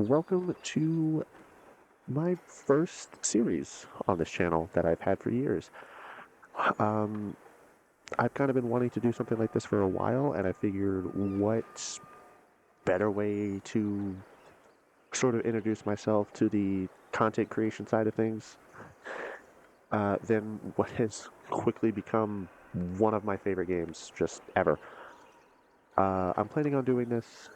welcome to my first series on this channel that I've had for years. Um, I've kind of been wanting to do something like this for a while, and I figured what better way to sort of introduce myself to the content creation side of things than what has quickly become one of my favorite games just ever. I'm planning on doing this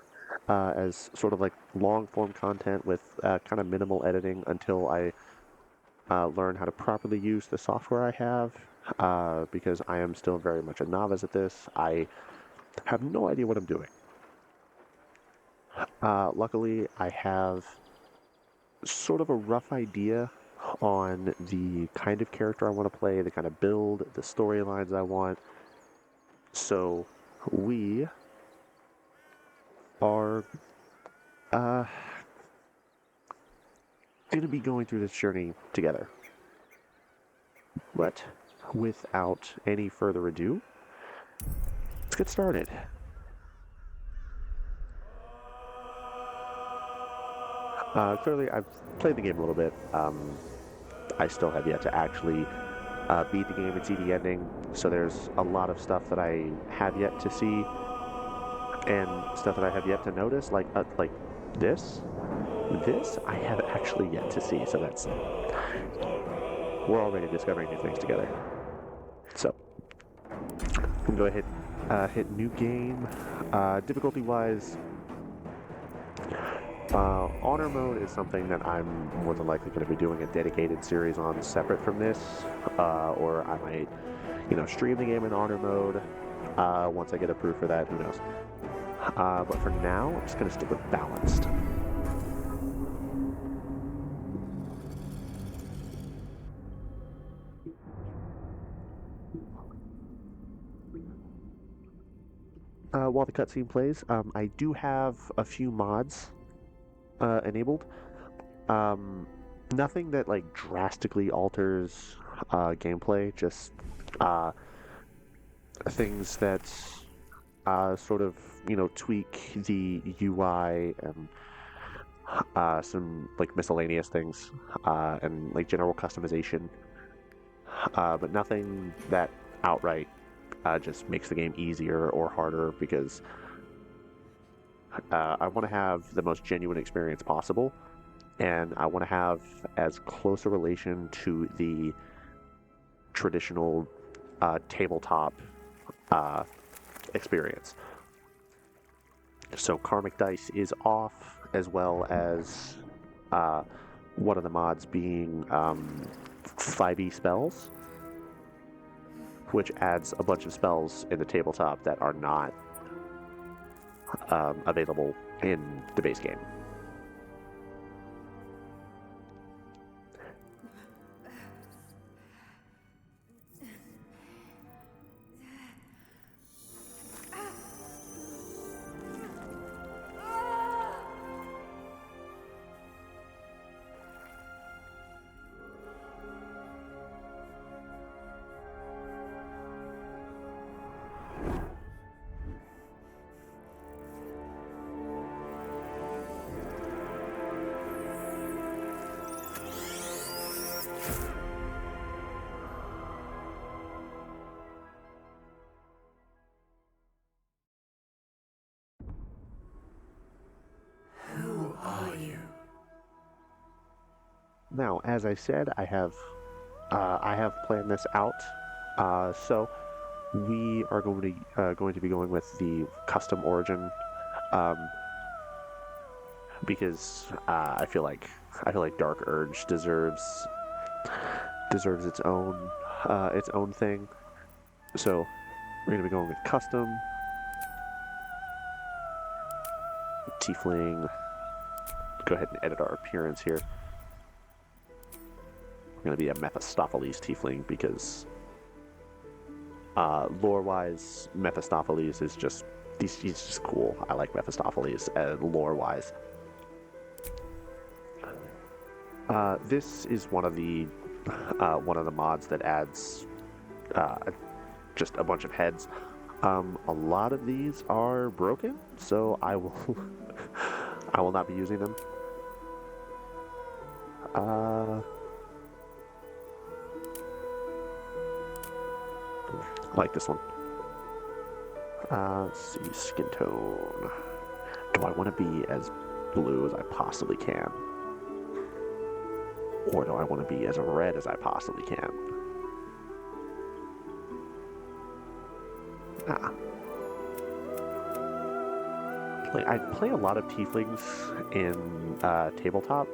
as sort of like long form content with kind of minimal editing until I learn how to properly use the software I have because I am still very much a novice at this. I have no idea what I'm doing. Luckily, I have sort of a rough idea on the kind of character I want to play, the kind of build, the storylines I want. So we are going to be going through this journey together. But without any further ado, let's get started. Clearly, I've played the game a little bit. I still have yet to actually beat the game and see the ending, so there's a lot of stuff that I have yet to see, and stuff that I have yet to notice, like this. This I have actually yet to see, so that's we're already discovering new things together. So, we can go ahead, hit new game. Difficulty-wise, honor mode is something that I'm more than likely going to be doing a dedicated series on separate from this, or I might, stream the game in honor mode once I get approved for that. Who knows? But for now, I'm just going to stick with balanced. While the cutscene plays, I do have a few mods enabled. Nothing that like drastically alters gameplay, just things that sort of tweak the UI and some like miscellaneous things and like general customization, but nothing that outright just makes the game easier or harder, because I want to have the most genuine experience possible, and I want to have as close a relation to the traditional tabletop experience. So Karmic Dice is off, as well as one of the mods being 5e spells, which adds a bunch of spells in the tabletop that are not available in the base game. Now, as I said, I have planned this out, so we are going to be going with the custom origin, because I feel like Dark Urge deserves its own thing. So we're going to be going with custom Tiefling. Go ahead and edit our appearance here. Going to be a Mephistopheles Tiefling because lore-wise, Mephistopheles is just he's just cool. I like Mephistopheles lore-wise. This is one of the mods that adds just a bunch of heads. A lot of these are broken, so I will I will not be using them. I like this one. Let's see, skin tone. Do I want to be as blue as I possibly can? Or do I want to be as red as I possibly can? Ah. Like, I play a lot of tieflings in tabletop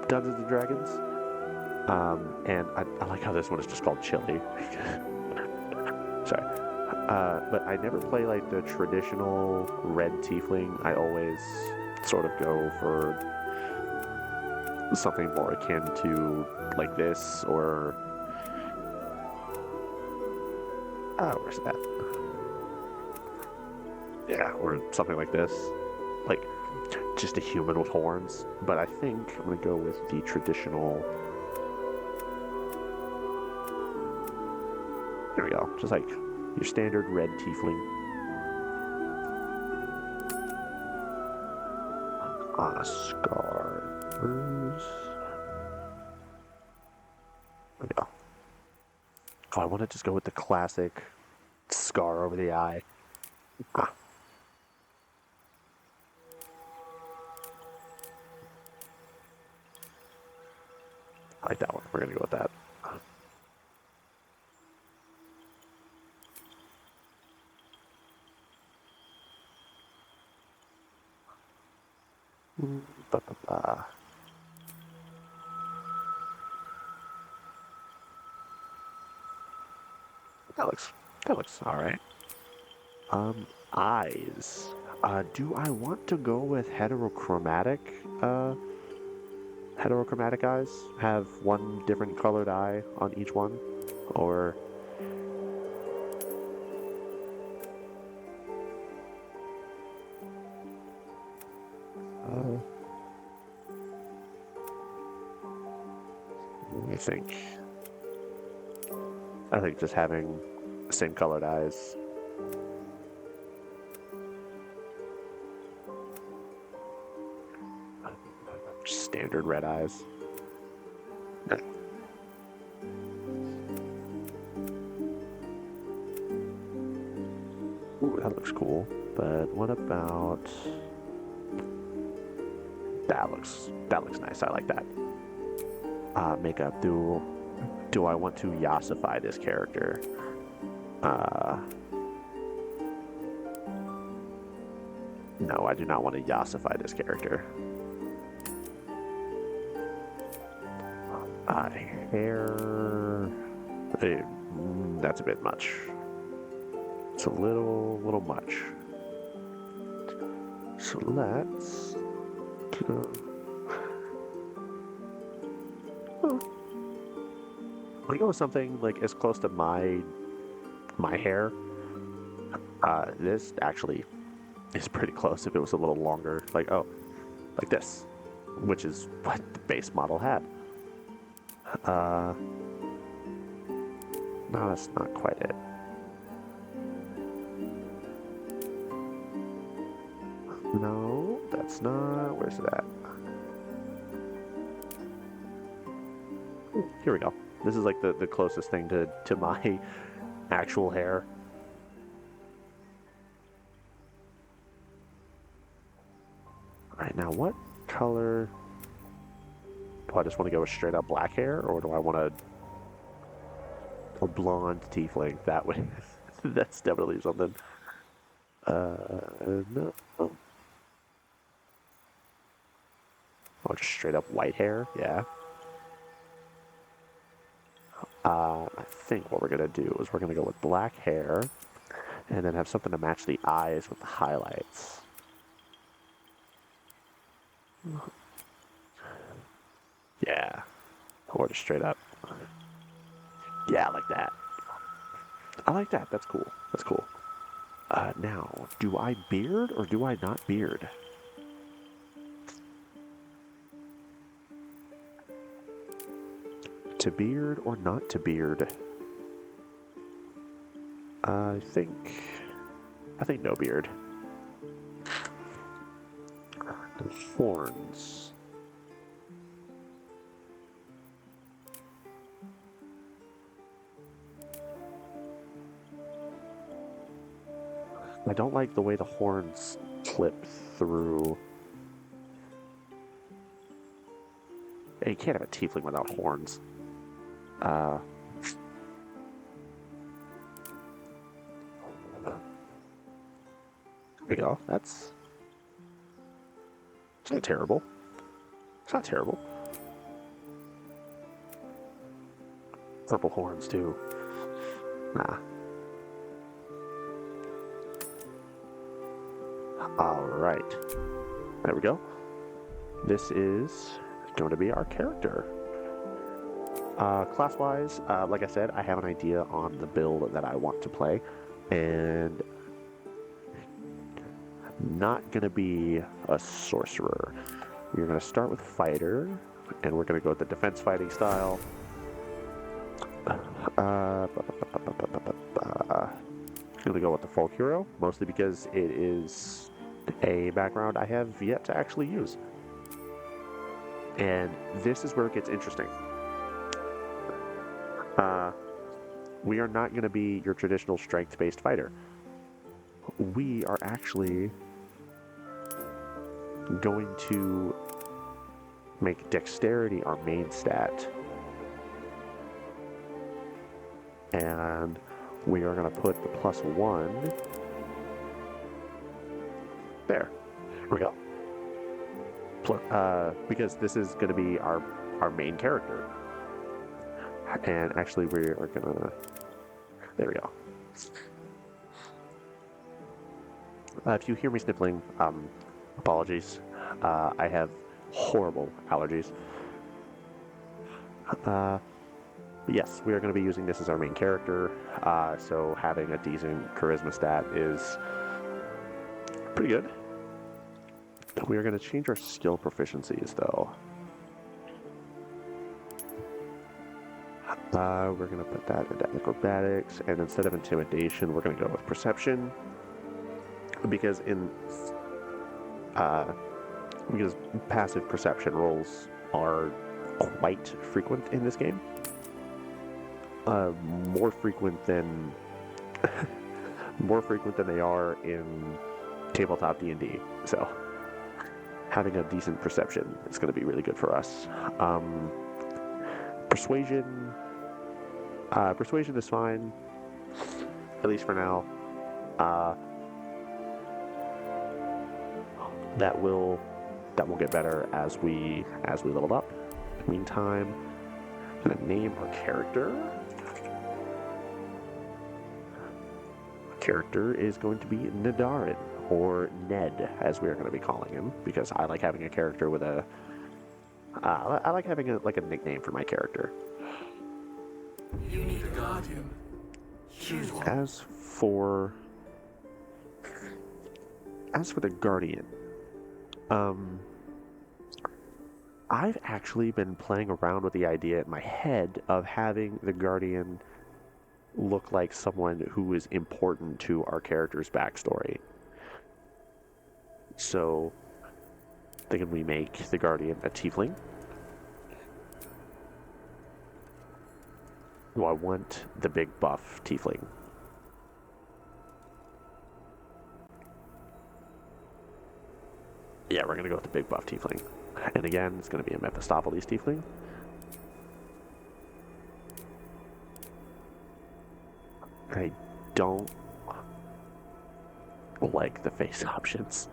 Dungeons and Dragons. And I like how this one is just called Chili. Sorry. But I never play like the traditional red tiefling. I always sort of go for something more akin to like this or... where's that? Yeah, or something like this. Like, just a human with horns. But I think I'm going to go with the traditional... There we go. Just like your standard red tiefling. Scars. There we go. Oh, I want to just go with the classic scar over the eye. Ah. I like that one. We're going to go with that. That looks all right. Eyes. Do I want to go with heterochromatic eyes? Have one different colored eye on each one, or? I think just having the same colored eyes. Standard red eyes. Ooh, that looks cool. But what about... That looks nice. I like that. Makeup. Do I want to Yassify this character? No, I do not want to Yassify this character. Hair... that's a bit much. It's a little much. So let's... I'll go with something like as close to my hair. This actually is pretty close if it was a little longer. Like this, which is what the base model had. No, that's not quite it. No, that's not. Where's it at? Here we go. This is like the closest thing to my actual hair. Alright, now what color... Do I just want to go with straight up black hair, or do I want a blonde tiefling? That would... that's definitely something. No. Oh, just straight up white hair? Yeah. I think what we're going to do is we're going to go with black hair and then have something to match the eyes with the highlights. Yeah. Or just straight up. Yeah, I like that. I like that. That's cool. That's cool. Now, do I beard or do I not beard? To beard or not to beard? I think no beard. The horns. I don't like the way the horns clip through. Hey, you can't have a tiefling without horns. There we go. It's not terrible. It's not terrible. Purple horns, too. Nah. Alright. There we go. This is going to be our character. Class-wise, like I said, I have an idea on the build that I want to play. And not going to be a sorcerer. We're going to start with fighter, and we're going to go with the defense fighting style. I'm going to go with the folk hero, mostly because it is a background I have yet to actually use. And this is where it gets interesting. We are not going to be your traditional strength-based fighter. We are actually going to make dexterity our main stat. And we are going to put the +1 there. Here we go. Because this is going to be our main character. And actually we are going to... There we go. If you hear me sniffling, apologies. I have horrible allergies. But yes, we are going to be using this as our main character, so having a decent charisma stat is pretty good. We are going to change our skill proficiencies, though. We're going to put that into acrobatics, and instead of intimidation, we're going to go with perception, because because passive perception rolls are quite frequent in this game. More frequent than they are in tabletop D&D. So having a decent perception is going to be really good for us. Persuasion is fine, at least for now. That will get better as we level up. In the meantime, I'm going to name our character. Character is going to be Nedaran, or Ned, as we are going to be calling him, because I like having a character with a... I like having a nickname for my character. You need a guardian. Choose one. As for the guardian, I've actually been playing around with the idea in my head of having the guardian look like someone who is important to our character's backstory. So, thinking we make the guardian a tiefling. Do I want the big buff tiefling? Yeah, we're going to go with the big buff tiefling. And again, it's going to be a Mephistopheles tiefling. I don't like the face options.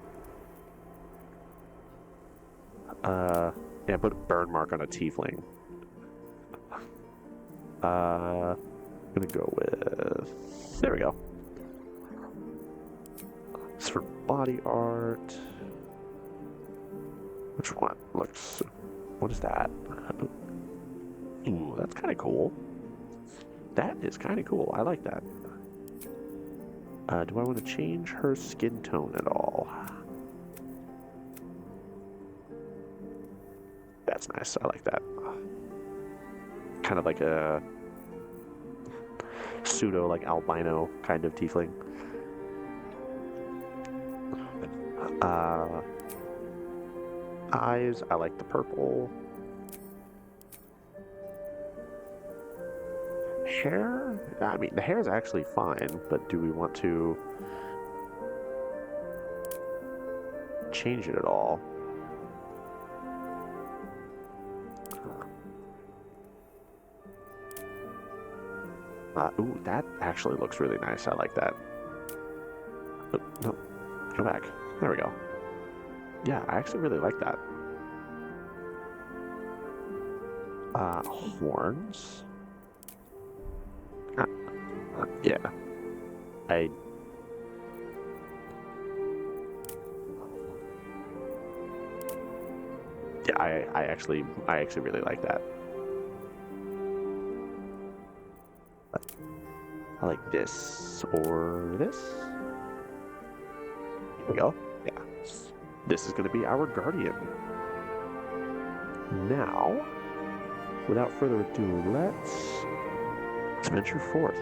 Yeah, put a burn mark on a tiefling. I'm gonna go with... There we go. As for body art... Which one looks... What is that? Ooh, that's kind of cool. That is kind of cool. I like that. Do I want to change her skin tone at all? That's nice. I like that. Kind of like a pseudo, like albino kind of tiefling. Eyes, I like the purple. Hair? I mean, the hair is actually fine, but do we want to... change it at all. Ooh, that actually looks really nice. I like that. Oh, no, go back. There we go. Yeah, I actually really like that. Horns. Yeah. I I actually really like that. I like this or this. Here we go. Yeah. This is going to be our guardian. Now, without further ado, let's venture forth.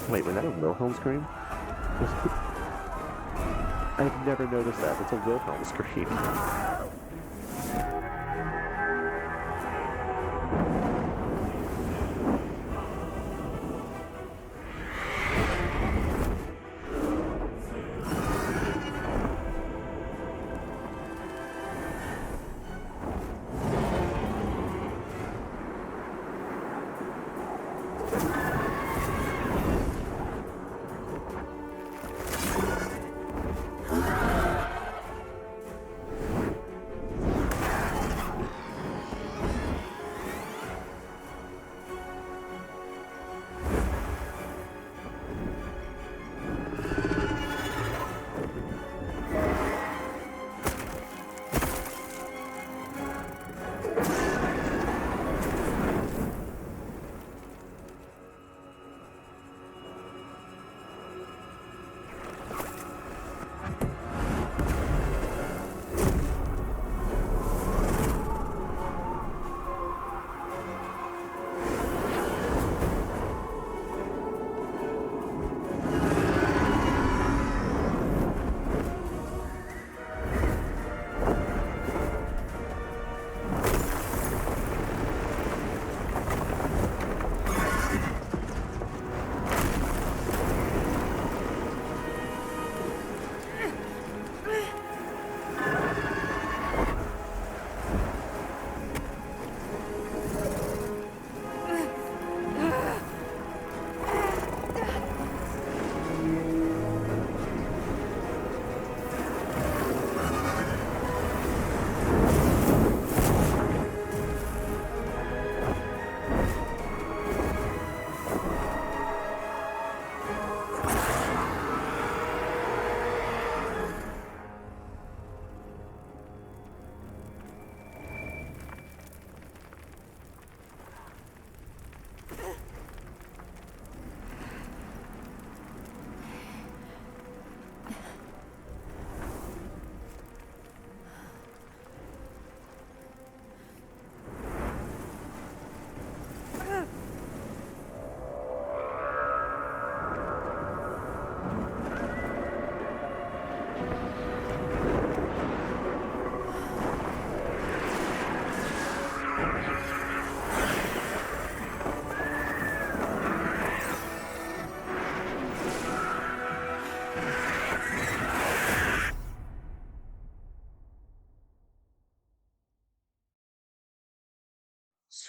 Wait, was that a Wilhelm scream? I've never noticed that. It's a Wilhelm scream.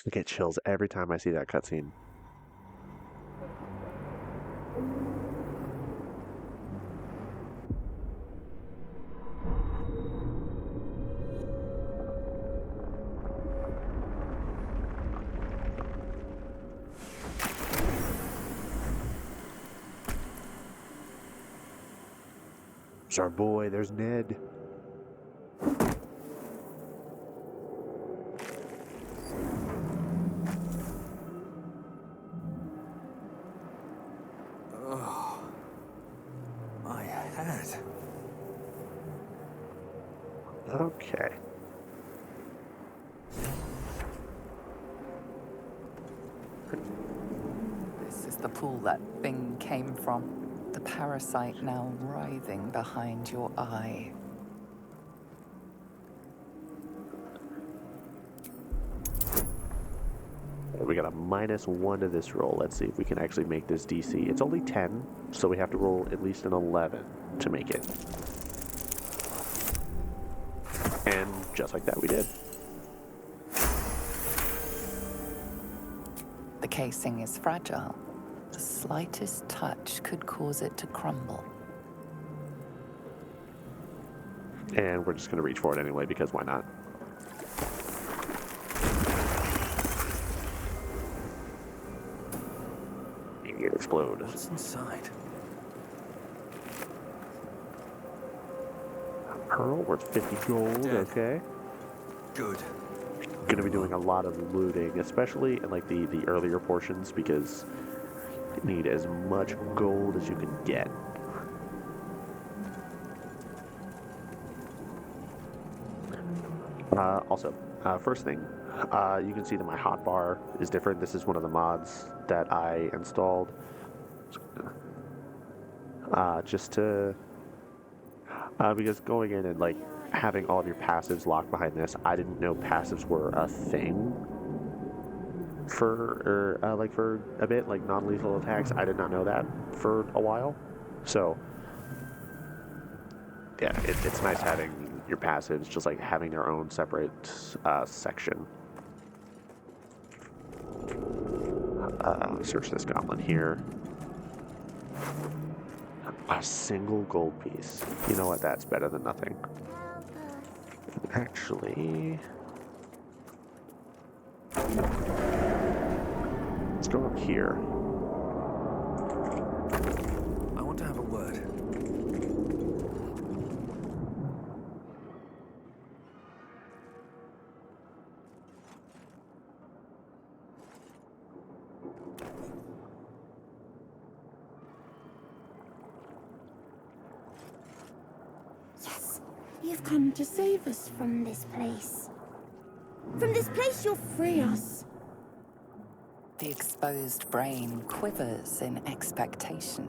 I get chills every time I see that cutscene. It's our boy, there's Ned. Oh, my head. Okay. This is the pool that thing came from. The parasite now writhing behind your eye. We got a -1 to this roll. Let's see if we can actually make this DC. It's only 10, so we have to roll at least an 11 to make it. And just like that, we did. The casing is fragile. The slightest touch could cause it to crumble. And we're just going to reach for it anyway, because why not? It explode. What's inside? Pearl worth 50 gold, Dead. okay. Good. Gonna be doing a lot of looting, especially in like the earlier portions, because you need as much gold as you can get. Also, first thing, you can see that my hotbar is different. This is one of the mods that I installed. Just to, because going in and like having all of your passives locked behind this, I didn't know passives were a thing for a bit, like non-lethal attacks. I did not know that for a while. So yeah, it's nice having your passives just like having their own separate section. Search this goblin here. A single gold piece. You know what? That's better than nothing. Actually, let's go up here. I want to have a word. Yes, you've come to save us from this place. From this place, you'll free us. The exposed brain quivers in expectation.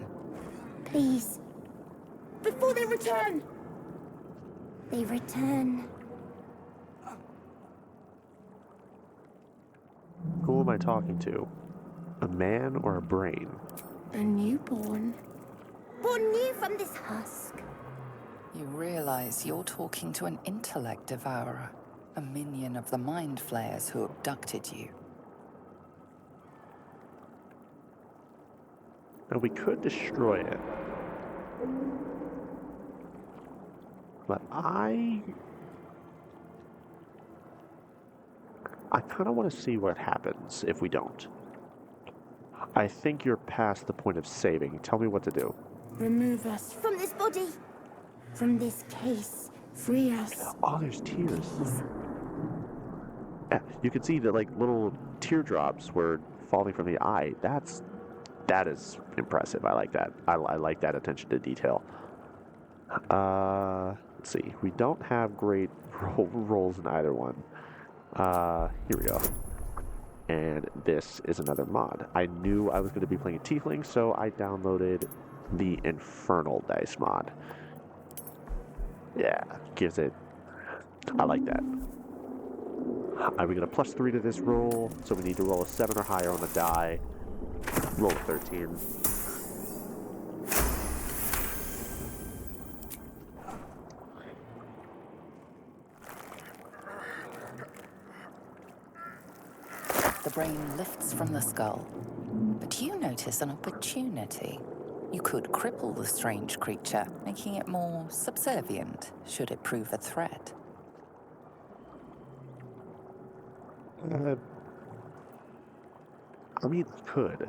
Please. Before they return. They return. Who am I talking to? A man or a brain? A newborn. Born new from this husk. You realize you're talking to an intellect devourer, a minion of the mind flayers who abducted you. Now we could destroy it. But I kind of want to see what happens if we don't. I think you're past the point of saving. Tell me what to do. Remove us from this body. From this case. Free us. Oh, there's tears. Yeah, you can see that like little teardrops were falling from the eye. That is impressive. I like that. I like that attention to detail. Let's see. We don't have great rolls in either one. Here we go. And this is another mod. I knew I was going to be playing a Tiefling, so I downloaded the Infernal Dice mod. Yeah, gives it... I like that. We got a +3 to this roll, so we need to roll a 7 or higher on the die. Roll a 13. The brain lifts from the skull. But you notice an opportunity. You could cripple the strange creature, making it more subservient, should it prove a threat. I mean, could.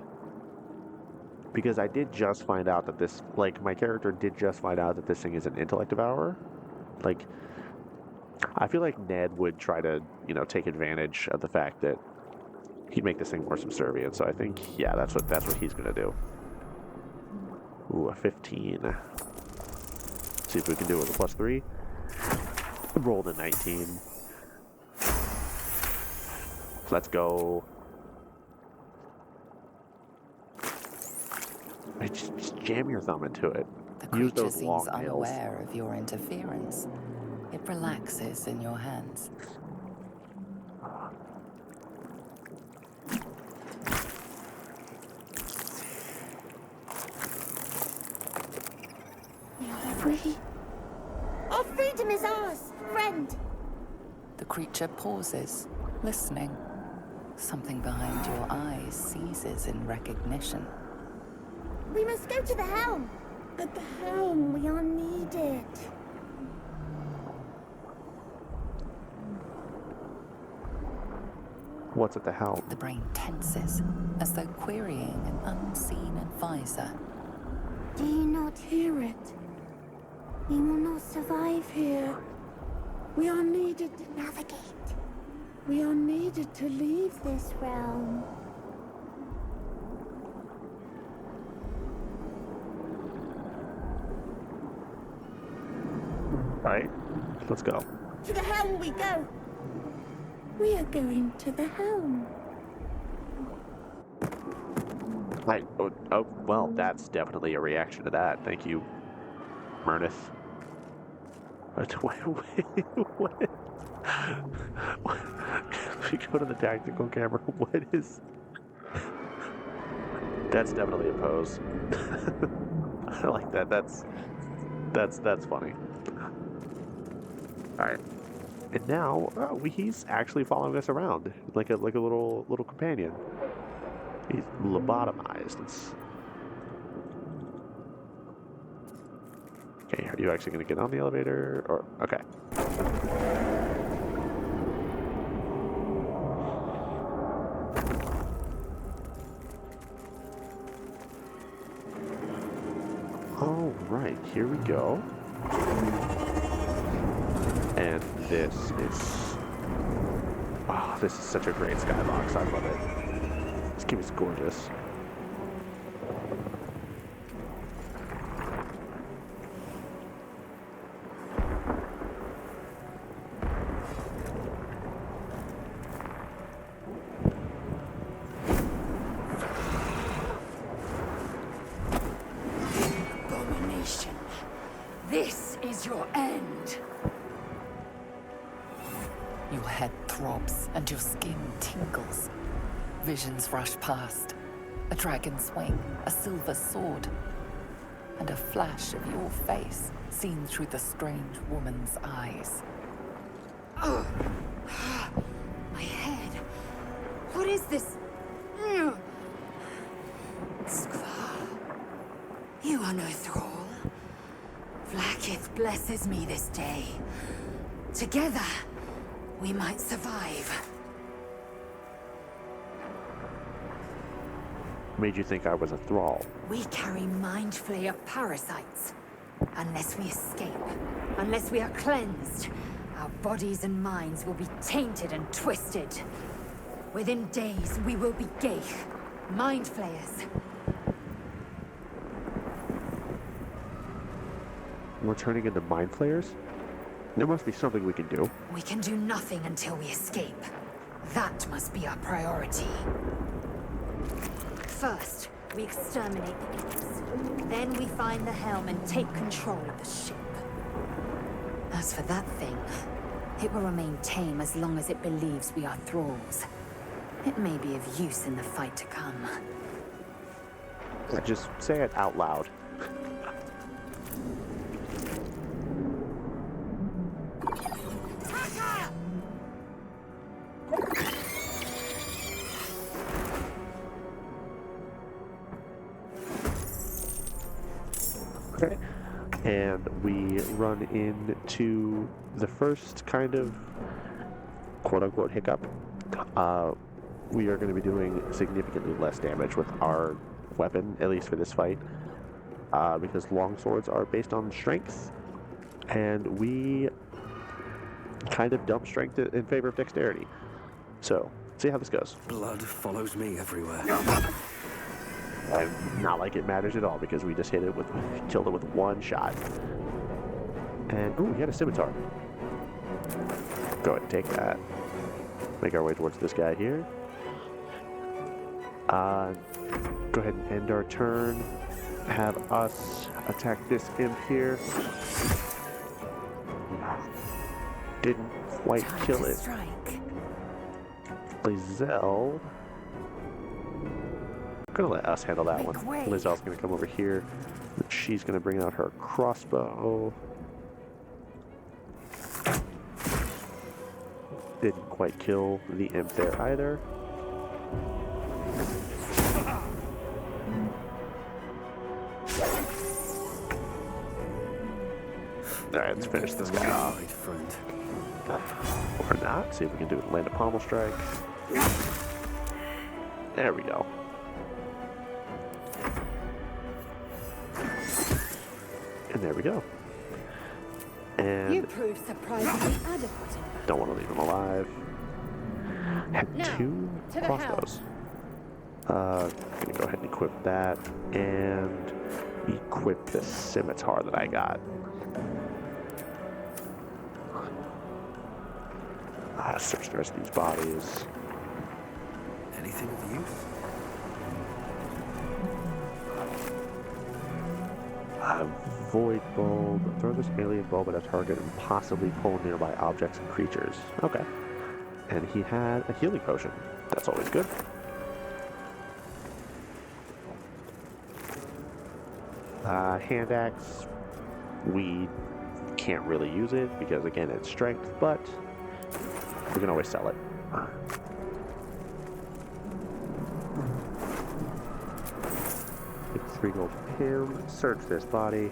Because I did just find out that this, like, my character did just find out that this thing is an intellect devourer. Like, I feel like Ned would try to, take advantage of the fact that he'd make this thing more subservient. So I think, yeah, that's what he's gonna do. Ooh, a 15. See if we can do it with a +3. Rolled a 19. Let's go. Just jam your thumb into it. The Use creature those long seems nails. unaware of your interference. It relaxes in your hands. We are free. Our freedom is ours, friend. The creature pauses, listening. Something behind your eyes seizes in recognition. We must go to the helm. At the helm, we are needed. What's at the helm? The brain tenses, as though querying an unseen advisor. Do you not hear it? We will not survive here. We are needed to navigate. We are needed to leave this realm. Right? Let's go. To the helm we go. We are going to the helm. Well, that's definitely a reaction to that. Thank you, Murnith. Wait. If we go to the tactical camera, what is... That's definitely a pose. I like that. That's funny. All right. And now he's actually following us around like a little companion. He's lobotomized. Okay, are you actually going to get on the elevator? Or okay. All right, here we go. And this is such a great skybox. I love it. This game is gorgeous. Abomination. This is your end. Your head throbs and your skin tingles. Visions rush past. A dragon's wing, a silver sword, and a flash of your face seen through the strange woman's eyes. Ugh. My head. What is this? Skvar. You are no thrall. Vlaakith blesses me this day. Together, we might survive. Made you think I was a thrall? We carry mind flayer parasites. Unless we escape, unless we are cleansed, our bodies and minds will be tainted and twisted. Within days, we will be Geich, mind flayers. We're turning into mind flayers? There must be something we can do. We can do nothing until we escape. That must be our priority. First, we exterminate the imps. Then we find the helm and take control of the ship. As for that thing, it will remain tame as long as it believes we are thralls. It may be of use in the fight to come. Just say it out loud. Okay. And we run into the first kind of quote-unquote hiccup. We are going to be doing significantly less damage with our weapon, at least for this fight, because longswords are based on strength, and we kind of dump strength in favor of dexterity. So, see how this goes. Blood follows me everywhere. And not like it matters at all because we just killed it with one shot. And, ooh, he had a scimitar. Go ahead and take that. Make our way towards this guy here. Go ahead and end our turn. Have us attack this imp here. Didn't quite kill it. Lizelle. I'm gonna let us handle that one. Lizelle's gonna come over here. She's gonna bring out her crossbow. Didn't quite kill the imp there either. Alright, let's finish this guy off. Right, friend. Or not. See if we can do it. Land a pommel strike. There we go. And there we go. You And prove surprisingly adequate in battle. don't want to leave him alive. Had Now, two to the crossbows. Gonna go ahead and equip that and equip the scimitar that I got. Search the rest of these bodies. Anything of use? Void bulb. Throw this alien bulb at a target and possibly pull nearby objects and creatures. Okay. And he had a healing potion. That's always good. Hand axe. We can't really use it because, again, it's strength, but we can always sell it. Get 3 gold from him. Search this body.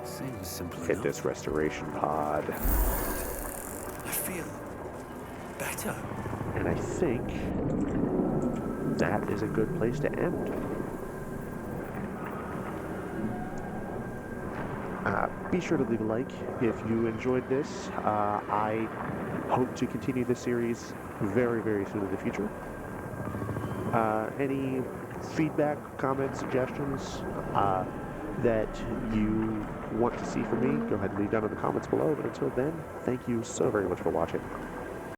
Seems simple Hit enough. this restoration pod. I feel better. And I think that is a good place to end. Be sure to leave a like if you enjoyed this. I hope to continue this series very, very soon in the future. Any feedback, comments, suggestions that you want to see from me, go ahead and leave down in the comments below. But until then, thank you so very much for watching.